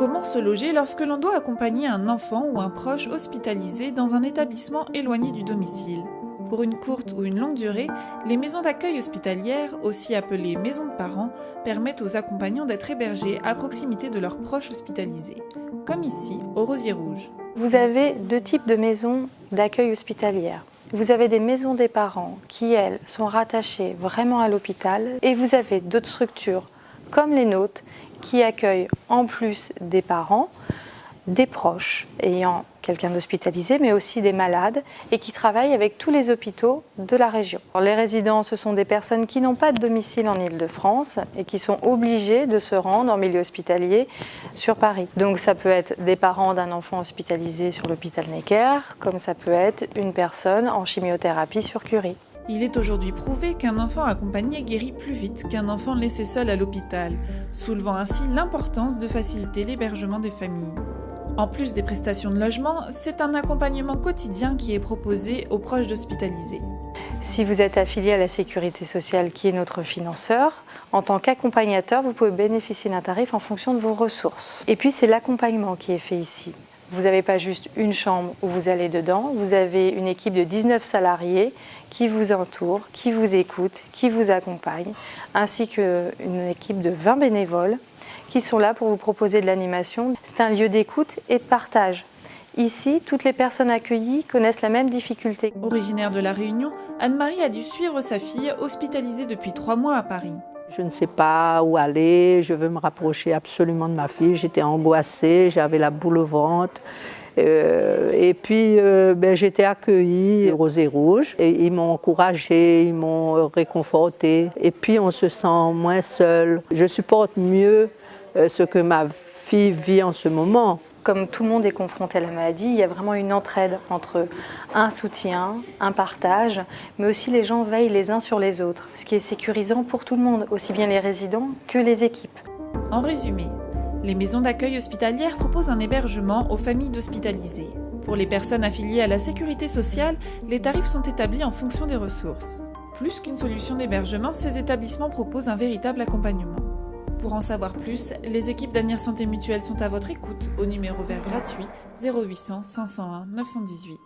Comment se loger lorsque l'on doit accompagner un enfant ou un proche hospitalisé dans un établissement éloigné du domicile? Pour une courte ou une longue durée, les maisons d'accueil hospitalières, aussi appelées maisons de parents, permettent aux accompagnants d'être hébergés à proximité de leurs proches hospitalisés, comme ici, au Rosier Rouge. Vous avez deux types de maisons d'accueil hospitalières. Vous avez des maisons des parents qui, elles, sont rattachées vraiment à l'hôpital, et vous avez d'autres structures, comme les nôtres, qui accueillent en plus des parents, des proches ayant quelqu'un d'hospitalisé, mais aussi des malades, et qui travaillent avec tous les hôpitaux de la région. Alors, les résidents, ce sont des personnes qui n'ont pas de domicile en Île-de-France et qui sont obligées de se rendre en milieu hospitalier sur Paris. Donc ça peut être des parents d'un enfant hospitalisé sur l'hôpital Necker, comme ça peut être une personne en chimiothérapie sur Curie. Il est aujourd'hui prouvé qu'un enfant accompagné guérit plus vite qu'un enfant laissé seul à l'hôpital, soulevant ainsi l'importance de faciliter l'hébergement des familles. En plus des prestations de logement, c'est un accompagnement quotidien qui est proposé aux proches d'hospitalisés. Si vous êtes affilié à la Sécurité sociale, qui est notre financeur, en tant qu'accompagnateur, vous pouvez bénéficier d'un tarif en fonction de vos ressources. Et puis, c'est l'accompagnement qui est fait ici. Vous n'avez pas juste une chambre où vous allez dedans, vous avez une équipe de 19 salariés qui vous entourent, qui vous écoutent, qui vous accompagnent, ainsi qu'une équipe de 20 bénévoles qui sont là pour vous proposer de l'animation. C'est un lieu d'écoute et de partage. Ici, toutes les personnes accueillies connaissent la même difficulté. Originaire de La Réunion, Anne-Marie a dû suivre sa fille hospitalisée depuis 3 mois à Paris. Je ne sais pas où aller, je veux me rapprocher absolument de ma fille. J'étais angoissée, j'avais la boule au ventre. Et puis, j'étais accueillie au Rosier Rouge. Et ils m'ont encouragée, ils m'ont réconfortée. Et puis, on se sent moins seul. Je supporte mieux ce que ma fille vit en ce moment. Comme tout le monde est confronté à la maladie, il y a vraiment une entraide entre un soutien, un partage, mais aussi les gens veillent les uns sur les autres, ce qui est sécurisant pour tout le monde, aussi bien les résidents que les équipes. En résumé, les maisons d'accueil hospitalières proposent un hébergement aux familles d'hospitalisés. Pour les personnes affiliées à la Sécurité sociale, les tarifs sont établis en fonction des ressources. Plus qu'une solution d'hébergement, ces établissements proposent un véritable accompagnement. Pour en savoir plus, les équipes d'Avenir Santé Mutuelle sont à votre écoute au numéro vert gratuit 0800 501 918.